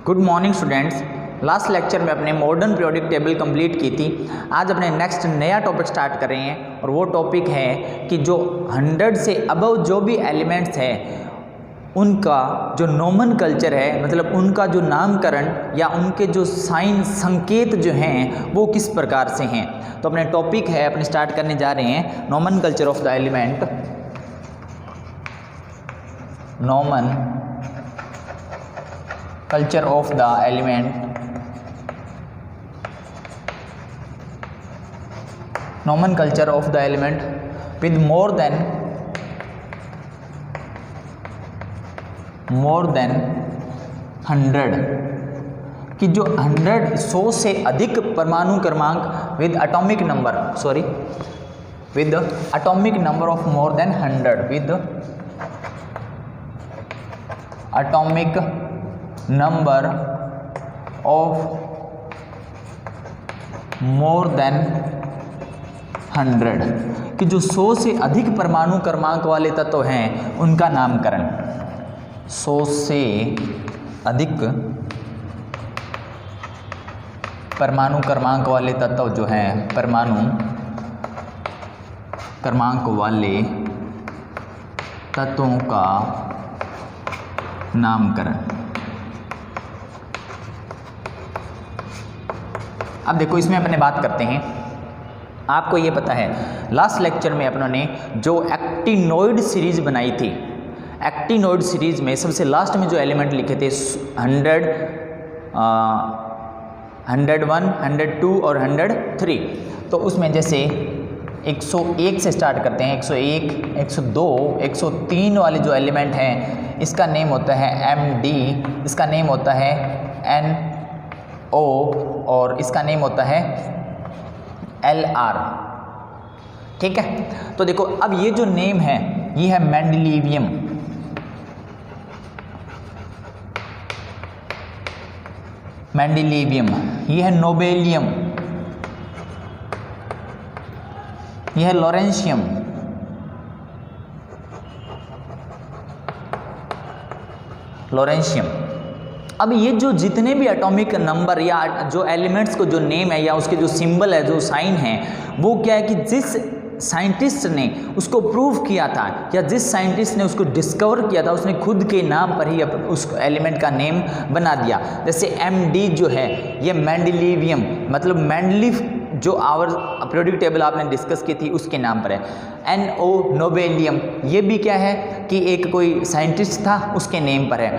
Good morning students. Last lecture में अपने modern periodic table complete की थी। आज अपने नेक्स्ट नया टॉपिक स्टार्ट कर रहे हैं और वो टॉपिक है कि जो 100 से अबव जो भी एलिमेंट्स हैं उनका जो नोमेनकल्चर है, मतलब उनका जो नामकरण या उनके जो साइन संकेत जो हैं वो किस प्रकार से हैं। तो अपने टॉपिक है अपने स्टार्ट करने जा रहे हैं nomenclature of the element. Nomenclature of the element, nomenclature of the element with more than 100 कि जो 100 से अधिक परमाणु क्रमांक with atomic number with atomic number of more than 100 with atomic number of more than 100 कि जो 100 से अधिक परमाणु क्रमांक वाले तत्व हैं उनका नामकरण। 100 से अधिक परमाणु क्रमांक वाले तत्व जो हैं, परमाणु क्रमांक वाले तत्वों का नामकरण। अब देखो इसमें अपने बात करते हैं। आपको ये पता है लास्ट लेक्चर में अपनों ने जो एक्टिनोइड सीरीज बनाई थी, एक्टिनोइड सीरीज में सबसे लास्ट में जो एलिमेंट लिखे थे 100, 101, 102 और 103। तो उसमें जैसे 101 से स्टार्ट करते हैं, 101, 102, 103 वाले जो एलिमेंट हैं इसका नेम होता है MD, इसका नेम होता है NO और इसका नेम होता है LR। ठीक है, तो देखो अब ये जो नेम है ये है मेंडेलिवियम, ये है नोबेलियम, ये है लॉरेंशियम, अब ये जो जितने भी एटॉमिक नंबर या जो एलिमेंट्स को जो नेम है या उसके जो सिंबल है, जो साइन है, वो क्या है कि जिस साइंटिस्ट ने उसको प्रूव किया था या जिस साइंटिस्ट ने उसको डिस्कवर किया था उसने खुद के नाम पर ही उस एलिमेंट का नेम बना दिया। जैसे MD जो है ये मेंडेलिवियम, मतलब मेंडलीफ जो आवर पीरियोडिक टेबल आपने डिस्कस की थी उसके नाम पर है। NO नोबेलियम ये भी क्या है कि एक कोई साइंटिस्ट था उसके नेम पर है।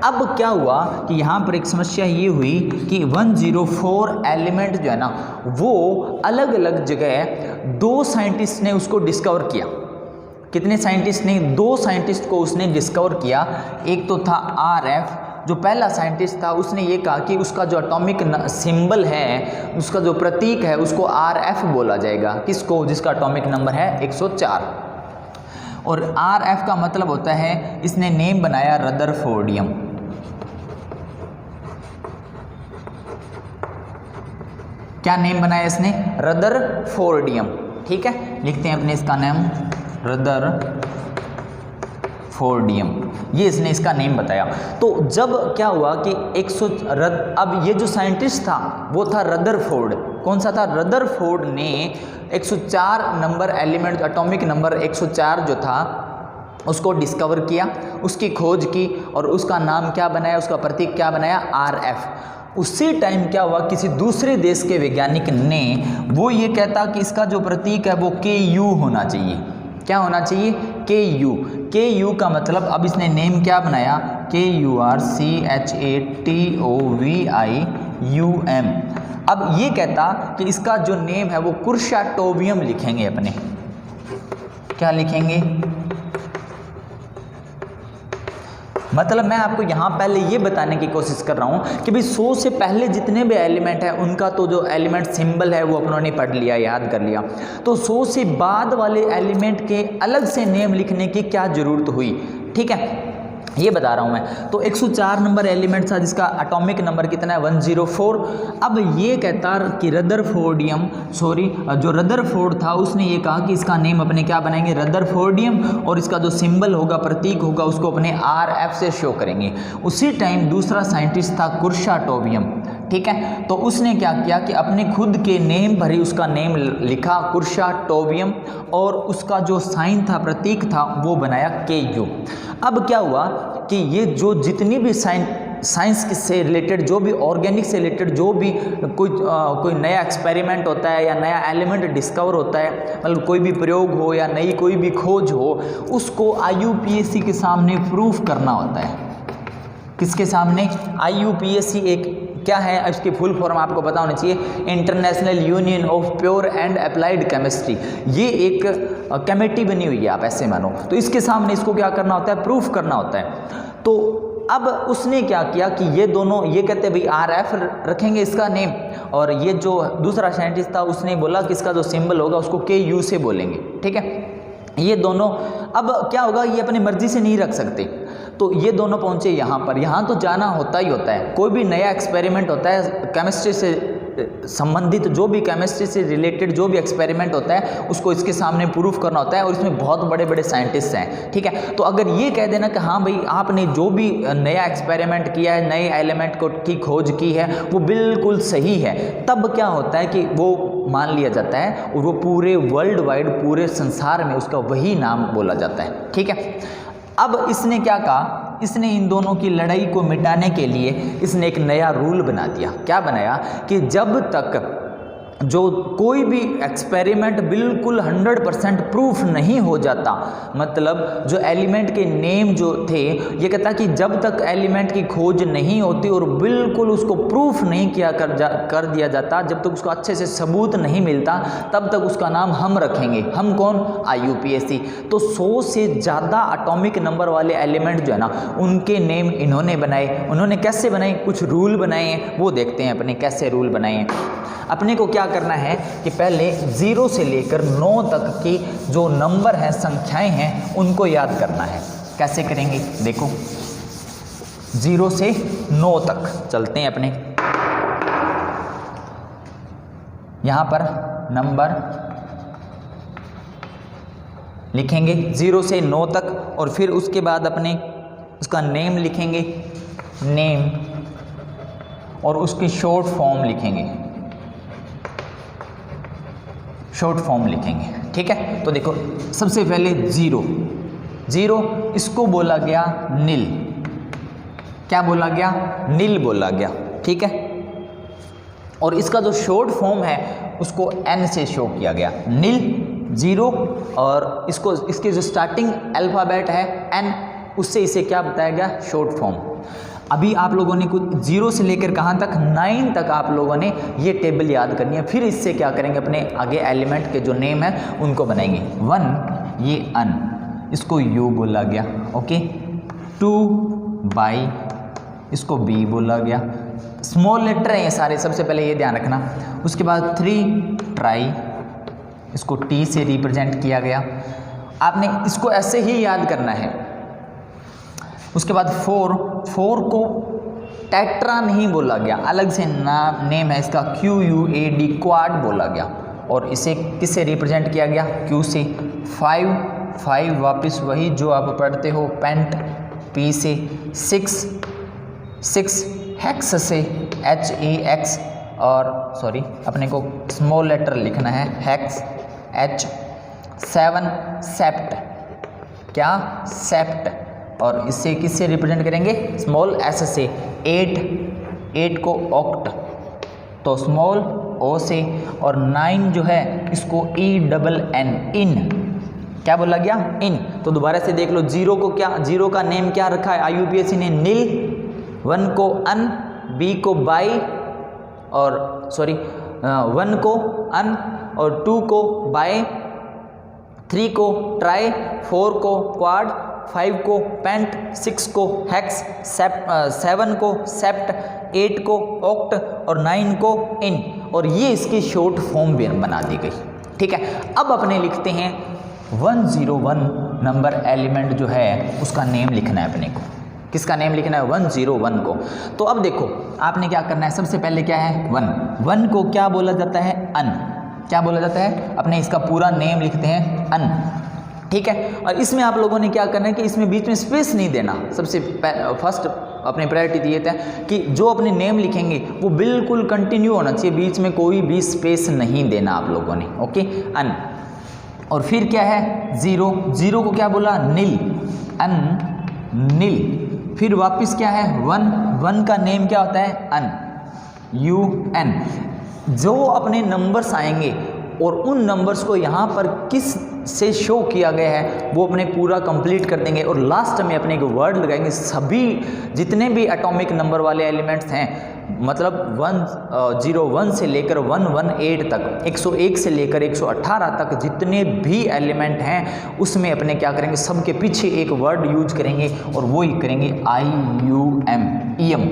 अब क्या हुआ कि यहाँ पर एक समस्या ये हुई कि 104 एलिमेंट जो है ना वो अलग अलग जगह दो साइंटिस्ट ने उसको डिस्कवर किया। कितने साइंटिस्ट ने? 2 साइंटिस्ट को उसने डिस्कवर किया। एक तो था RF, जो पहला साइंटिस्ट था उसने ये कहा कि उसका जो एटॉमिक सिंबल है, उसका जो प्रतीक है उसको RF बोला जाएगा। किसको? जिसका एटॉमिक नंबर है 104। और RF का मतलब होता है, इसने नेम बनाया रदरफोर्डियम। क्या नेम बनाया इसने? रदरफोर्डियम। ठीक है, लिखते हैं अपने इसका नाम रदरफोर्डियम, ये इसने इसका नेम बताया। तो जब क्या हुआ कि अब ये जो साइंटिस्ट था वो था रदरफोर्ड। कौन सा था? रदरफोर्ड ने 104 नंबर एलिमेंट, एटॉमिक नंबर 104 जो था उसको डिस्कवर किया, उसकी खोज की और उसका नाम क्या बनाया, उसका प्रतीक क्या बनाया? RF। उसी टाइम क्या हुआ, किसी दूसरे देश के वैज्ञानिक ने वो ये कहता कि इसका जो प्रतीक है वो KU होना चाहिए। क्या होना चाहिए? KU का मतलब अब इसने नेम क्या बनाया? KURCHATOVIUM। अब ये कहता कि इसका जो नेम है वो कुर्शाटोवियम लिखेंगे अपने। क्या लिखेंगे? मतलब मैं आपको यहाँ पहले ये बताने की कोशिश कर रहा हूँ कि भाई 100 से पहले जितने भी एलिमेंट हैं उनका तो जो एलिमेंट सिंबल है वो अपनों ने पढ़ लिया, याद कर लिया। तो 100 से बाद वाले एलिमेंट के अलग से नेम लिखने की क्या ज़रूरत हुई? ठीक है, ये बता रहा हूँ मैं। तो 104 नंबर एलिमेंट था जिसका एटॉमिक नंबर कितना है 104। अब ये कहता कि जो रदरफोर्ड था उसने ये कहा कि इसका नेम अपने क्या बनाएंगे, रदरफोर्डियम, और इसका जो सिंबल होगा, प्रतीक होगा, उसको अपने RF से शो करेंगे। उसी टाइम दूसरा साइंटिस्ट था कुर्शाटोवियम, ठीक है। तो उसने क्या किया कि अपने खुद के नेम पर ही उसका नेम लिखा कुर्शाटोवियम, और उसका जो साइन था, प्रतीक था, वो बनाया KU। अब क्या हुआ कि ये जो जितनी भी साइंस से रिलेटेड, जो भी ऑर्गेनिक से रिलेटेड, जो भी कोई नया एक्सपेरिमेंट होता है या नया एलिमेंट डिस्कवर होता है, मतलब कोई भी प्रयोग हो या नई कोई भी खोज हो, उसको IUPAC के सामने प्रूफ करना होता है। किसके सामने? IUPAC एक क्या है, इसकी फुल फॉर्म आपको पता होनी चाहिए, international union of pure and applied chemistry. ये एक कमेटी बनी हुई है, आप ऐसे मानो। तो इसके सामने इसको क्या करना होता है, प्रूफ करना होता है। तो अब उसने क्या किया कि ये दोनों, ये कहते भाई RF रखेंगे इसका नेम, और ये जो दूसरा साइंटिस्ट था उसने बोला कि इसका जो सिंबल होगा उसको KU से बोलेंगे, ठीक है। ये दोनों, अब क्या होगा, ये अपनी मर्जी से नहीं रख सकते, तो ये दोनों पहुंचे यहाँ पर। यहाँ तो जाना होता ही होता है, कोई भी नया एक्सपेरिमेंट होता है, केमिस्ट्री से संबंधित जो भी, केमिस्ट्री से रिलेटेड जो भी एक्सपेरिमेंट होता है, उसको इसके सामने प्रूफ करना होता है, और इसमें बहुत बड़े बड़े साइंटिस्ट हैं, ठीक है। तो अगर ये कह देना कि हाँ भाई आपने जो भी नया एक्सपेरिमेंट किया है, नए एलिमेंट की खोज की है, वो बिल्कुल सही है, तब क्या होता है कि वो मान लिया जाता है, और वो पूरे वर्ल्ड वाइड, पूरे संसार में उसका वही नाम बोला जाता है, ठीक है। अब इसने क्या कहा, इसने इन दोनों की लड़ाई को मिटाने के लिए इसने एक नया रूल बना दिया। क्या बनाया कि जब तक जो कोई भी एक्सपेरिमेंट बिल्कुल 100% प्रूफ नहीं हो जाता, मतलब जो एलिमेंट के नेम जो थे, ये कहता कि जब तक एलिमेंट की खोज नहीं होती और बिल्कुल उसको प्रूफ नहीं किया कर दिया जाता, जब तक उसको अच्छे से सबूत नहीं मिलता, तब तक उसका नाम हम रखेंगे। हम कौन? IUPAC। तो 100 से ज़्यादा एटॉमिक नंबर वाले एलिमेंट जो है ना, उनके नेम इन्होंने बनाए। उन्होंने कैसे बनाए? कुछ रूल बनाए हैं, वो देखते हैं अपने कैसे रूल बनाए हैं। अपने को क्या करना है कि पहले 0 से लेकर 9 तक की जो नंबर हैं, संख्याएं हैं, उनको याद करना है। कैसे करेंगे देखो, 0 से 9 तक चलते हैं अपने। यहां पर नंबर लिखेंगे 0 से 9 तक, और फिर उसके बाद अपने उसका नेम लिखेंगे, नेम, और उसकी शॉर्ट फॉर्म लिखेंगे, शॉर्ट फॉर्म लिखेंगे, ठीक है। तो देखो सबसे पहले 0 इसको बोला गया नील। क्या बोला गया? नील बोला गया, ठीक है। और इसका जो शॉर्ट फॉर्म है उसको N से शो किया गया, नील 0, और इसको इसके जो स्टार्टिंग अल्फ़ाबेट है N, उससे इसे क्या बताया गया? Short form. अभी आप लोगों ने कुछ 0 से लेकर कहाँ तक? 9 तक आप लोगों ने ये टेबल याद करनी है। फिर इससे क्या करेंगे, अपने आगे एलिमेंट के जो नेम है उनको बनाएंगे। 1 ये अन, इसको U बोला गया, ओके। 2 बाई, इसको B बोला गया। स्मॉल लेटर हैं ये सारे, सबसे पहले ये ध्यान रखना। उसके बाद 3 ट्राई, इसको T से रिप्रेजेंट किया गया। आपने इसको ऐसे ही याद करना है। उसके बाद 4 को टेट्रा नहीं बोला गया, अलग से नेम है इसका, QUAD, क्वाड बोला गया, और इसे किससे रिप्रेजेंट किया गया? Q से। 5 वापस वही जो आप पढ़ते हो, पेंट, P से। 6 हेक्स से, HEX, और सॉरी अपने को स्मॉल लेटर लिखना है, हेक्स, H। 7 सेप्ट, क्या? सेप्ट, और इससे किससे रिप्रेजेंट करेंगे? स्मॉल s से। 8 को ऑक्ट, तो स्मॉल O से। और 9 जो है इसको ENN, इन। क्या बोला गया? इन। तो दोबारा से देख लो, 0 को क्या, 0 का नेम क्या रखा है IUPAC ने? नील। 1 को अन, B को बाई, और सॉरी 1 को अन, और 2 को बाई, 3 को ट्राई, 4 को क्वाड, 5 को पेंट, 6 को हेक्स, 7 को सेप्ट, 8 को ऑक्ट, और 9 को इन। और ये इसकी शॉर्ट फॉर्म बना दी गई, ठीक है। अब अपने लिखते हैं 101 नंबर एलिमेंट जो है उसका नेम लिखना है अपने को। किसका नेम लिखना है, 101 को। तो अब देखो आपने क्या करना है, सबसे पहले क्या है 1 को क्या बोला जाता है, अन, क्या बोला जाता है, अपने इसका पूरा नेम लिखते हैं अन, ठीक है। और इसमें आप लोगों ने क्या करना है कि इसमें बीच में स्पेस नहीं देना, सबसे फर्स्ट अपनी प्रायोरिटी दिए थे कि जो अपने नेम लिखेंगे वो बिल्कुल कंटिन्यू होना चाहिए, बीच में कोई भी स्पेस नहीं देना आप लोगों ने, ओके, अन। और फिर क्या है 0 को क्या बोला, नील, अन नील। फिर वापस क्या है 1 का नेम क्या होता है, अन, UN। जो अपने नंबर्स आएंगे और उन नंबर्स को यहाँ पर किस से शो किया गया है वो अपने पूरा कंप्लीट कर देंगे और लास्ट में अपने एक वर्ड लगाएंगे। सभी जितने भी एटॉमिक नंबर वाले एलिमेंट्स हैं, मतलब 101 से लेकर 118 तक, 101 से लेकर 118 तक जितने भी एलिमेंट हैं उसमें अपने क्या करेंगे, सबके पीछे एक वर्ड यूज करेंगे और वो ही करेंगे IUM, EM।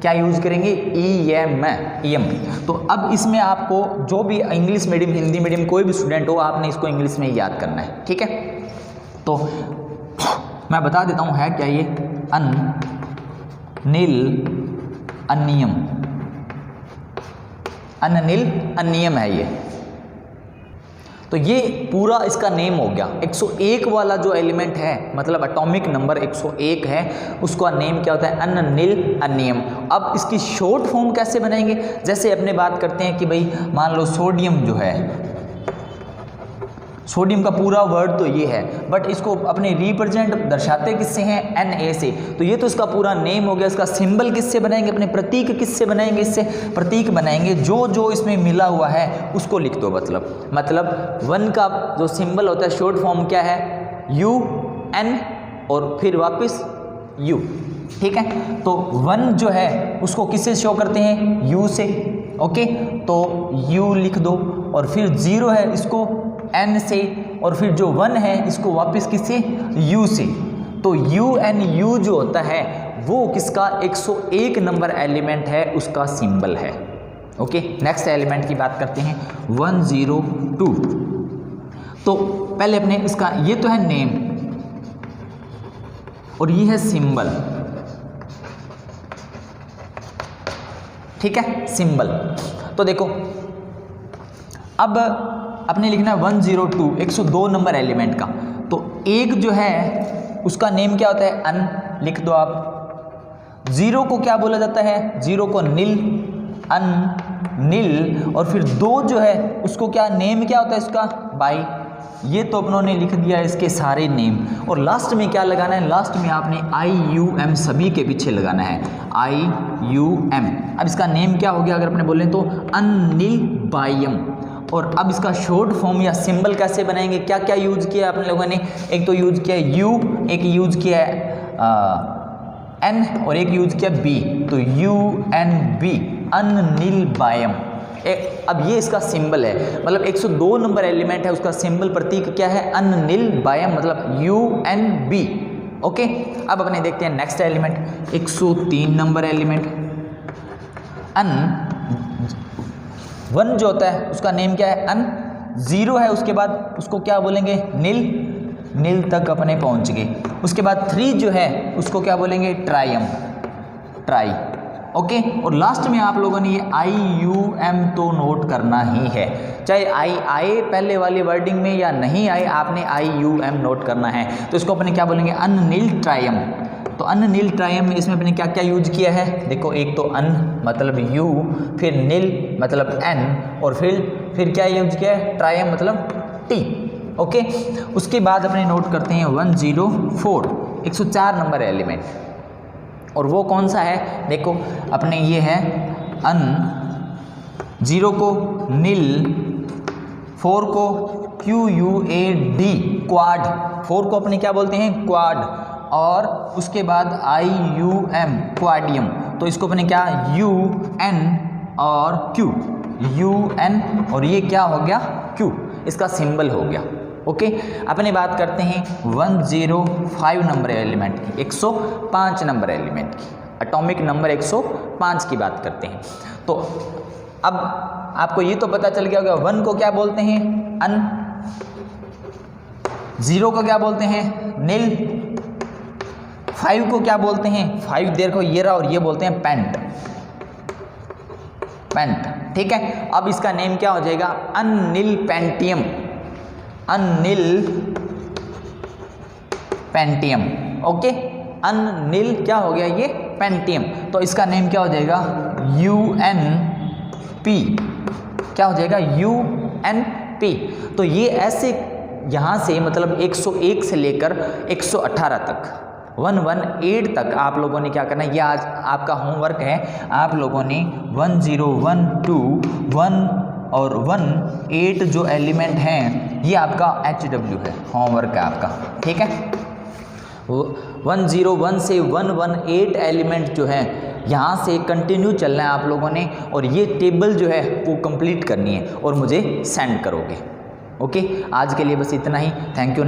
क्या यूज करेंगे, EM। तो अब इसमें आपको जो भी इंग्लिश मीडियम, हिंदी मीडियम कोई भी स्टूडेंट हो, आपने इसको इंग्लिश में याद करना है, ठीक है। तो मैं बता देता हूँ है क्या ये, अन, नील, अन्नियम, अननील अन्नियम है ये। तो ये पूरा इसका नेम हो गया। 101 वाला जो एलिमेंट है, मतलब एटॉमिक नंबर 101 है, उसका नेम क्या होता है, अननील अन्नियम। अब इसकी शॉर्ट फॉर्म कैसे बनाएंगे, जैसे अपने बात करते हैं कि भाई मान लो सोडियम जो है, सोडियम का पूरा वर्ड तो ये है, बट इसको अपने रिप्रेजेंट दर्शाते किससे हैं, Na से। तो ये तो इसका पूरा नेम हो गया। इसका सिंबल किससे बनाएंगे, अपने प्रतीक किससे बनाएंगे, इससे प्रतीक बनाएंगे। जो जो इसमें मिला हुआ है उसको लिख दो। मतलब 1 का जो सिंबल होता है शॉर्ट फॉर्म क्या है, UN और फिर वापस U, ठीक है। तो 1 जो है उसको किससे शो करते हैं, U से, ओके। तो U लिख दो और फिर 0 है इसको N से, और फिर जो 1 है इसको वापस किससे, U से। तो UNU जो होता है वो किसका 101 नंबर एलिमेंट है, उसका सिंबल है, ओके। नेक्स्ट एलिमेंट की बात करते हैं 102। तो पहले अपने इसका ये तो है नेम और ये है सिंबल, ठीक है, सिंबल। तो देखो अब अपने लिखना है 102, 102 नंबर एलिमेंट का। तो एक जो है उसका नेम क्या होता है, अन, लिख दो आप। 0 को क्या बोला जाता है, 0 को नील, अन नील। और फिर 2 जो है उसको क्या नेम क्या होता है इसका, बाई। ये तो अपनों ने लिख दिया इसके सारे नेम। और लास्ट में क्या लगाना है, लास्ट में आपने IUM सभी के पीछे लगाना है, IUM। अब इसका नेम क्या हो गया अगर अपने बोलें तो अनिलबायम। और अब इसका शॉर्ट फॉर्म या सिंबल कैसे बनाएंगे, क्या क्या यूज किया है अपने लोगों ने, एक तो यूज किया है U, एक यूज किया है N और एक यूज किया B। तो UNB, अनिलबायम। अब ये इसका सिंबल है, मतलब 102 नंबर एलिमेंट है, उसका सिंबल प्रतीक क्या है, अनिलबायम, मतलब UNB, ओके। अब अपने देखते हैं नेक्स्ट एलिमेंट 103 नंबर एलिमेंट, अन। 1 जो होता है उसका नेम क्या है, अन। 0 है उसके बाद उसको क्या बोलेंगे, नील, नील तक अपने पहुंच गए। उसके बाद 3 जो है उसको क्या बोलेंगे, ट्राइम, ट्राई, ओके। और लास्ट में आप लोगों ने ये IUM तो नोट करना ही है, चाहे I आए पहले वाली वर्डिंग में या नहीं आए, आपने IUM नोट करना है। तो इसको अपने क्या बोलेंगे, अननील ट्राइम। तो अननील ट्राइम में इसमें अपने क्या क्या यूज किया है, देखो एक तो अन मतलब U, फिर नील मतलब N, और फिर क्या यूज किया है, ट्राइम मतलब T, ओके। उसके बाद अपने नोट करते हैं 104, 104 नंबर एलिमेंट। और वो कौन सा है, देखो अपने ये है अन, 0 को नील, 4 को QUAD, क्वाड। 4 को अपने क्या बोलते हैं, क्वाड। और उसके बाद IUM, क्वाडियम। तो इसको अपने क्या, UN और Q, UN और ये क्या हो गया, Q, इसका सिंबल हो गया, ओके। अपने बात करते हैं 105 नंबर एलिमेंट की, 105 नंबर एलिमेंट की, एटॉमिक नंबर 105 की बात करते हैं। तो अब आपको ये तो पता चल गया होगा 1 को क्या बोलते हैं, अन। 0 को क्या बोलते हैं, नील। 5 को क्या बोलते हैं, 5 देखो ये रहा, और ये बोलते हैं पेंट, पेंट, ठीक है। अब इसका नेम क्या हो जाएगा, Anil Pentium, Anil Pentium, okay. Anil क्या हो गया, ये पेंटियम, तो इसका नेम क्या हो जाएगा, UNP, क्या हो जाएगा, UNP। तो ये ऐसे यहाँ से मतलब 101 से लेकर 118 तक 118 तक आप लोगों ने क्या करना है, ये आज आपका होमवर्क है। आप लोगों ने 10, 1, 2, 1 और 18 जो एलिमेंट हैं ये आपका HW है, होमवर्क है आपका, ठीक है। 101 से 118 एलिमेंट जो है यहाँ से कंटिन्यू चलना है आप लोगों ने, और ये टेबल जो है वो कंप्लीट करनी है और मुझे सेंड करोगे, ओके। आज के लिए बस इतना ही, थैंक यू।